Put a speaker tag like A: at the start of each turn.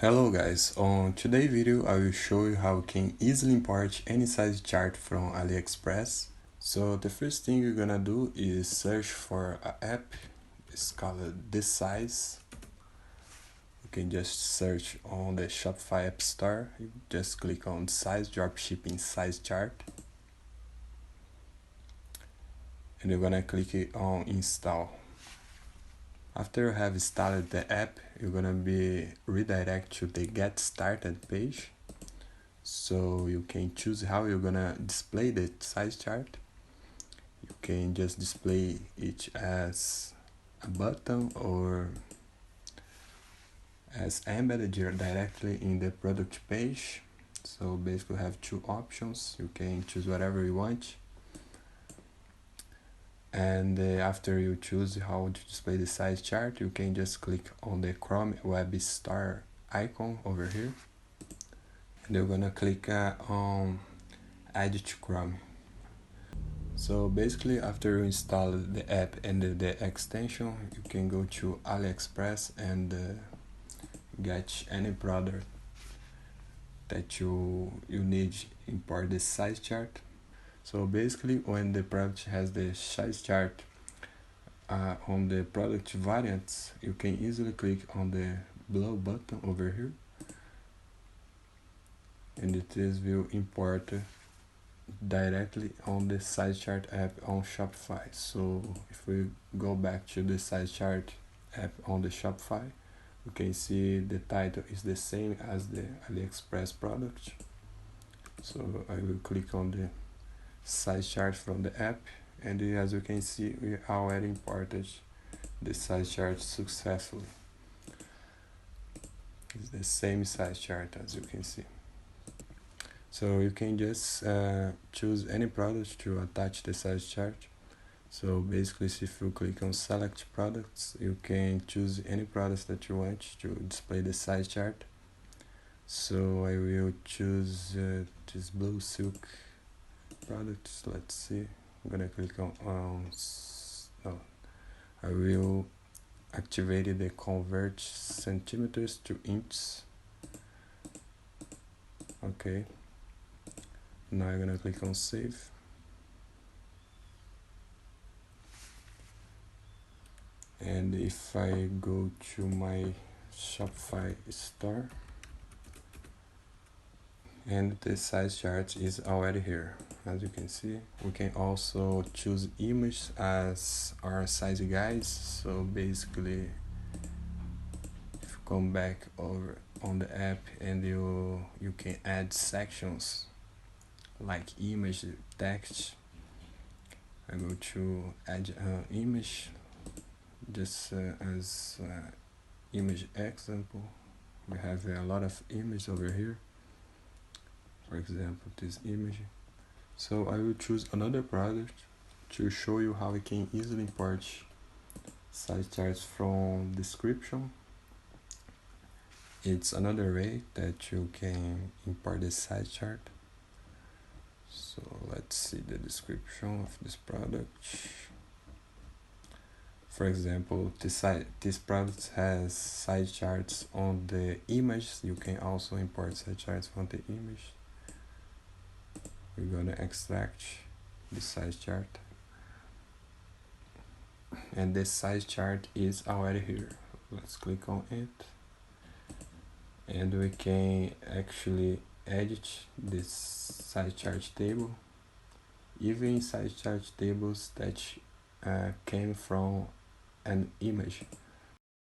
A: Hello guys, on today's video I will show you how you can easily import any size chart from Aliexpress. So the first thing you're gonna do is search for an app. It's called this size. You can just search on the Shopify app store. You just click on size dropshipping size chart and you're gonna click it on install. After you have installed the app, you're gonna be redirected to the get started page. So you can choose how you're gonna display the size chart. You can just display it as a button or as embedded directly in the product page. So basically you have two options. You can choose whatever you want. And after you choose how to display the size chart, you can just click on the Chrome Web Store icon over here. And you're gonna click on Add to Chrome. So basically after you install the app and the extension, you can go to Aliexpress and get any product that you need import the size chart. So basically when the product has the size chart on the product variants, you can easily click on the below button over here and it will import directly on the size chart app on Shopify. So if we go back to the size chart app on the Shopify, you can see the title is the same as the Aliexpress product. So I will click on the size chart from the app, and as you can see, we already imported the size chart successfully. It's the same size chart as you can see. So you can just choose any product to attach the size chart. So basically if you click on select products, you can choose any products that you want to display the size chart. So I will choose this blue silk product. Let's see, I'm gonna click on no, I will activate the convert centimeters to inches. Okay, now I'm gonna click on save. And if I go to my Shopify store, and the size chart is already here. As you can see, we can also choose image as our size guides. So basically if you come back over on the app and you can add sections like image, text. I go to add image just as image example. We have a lot of images over here. For example, this image. So I will choose another product to show you how we can easily import size charts from description. It's another way that you can import the size chart. So let's see the description of this product. For example, this product has size charts on the image. You can also import size charts from the image. We're gonna extract the size chart, and this size chart is already here. Let's click on it, and we can actually edit this size chart table, even size chart tables that came from an image.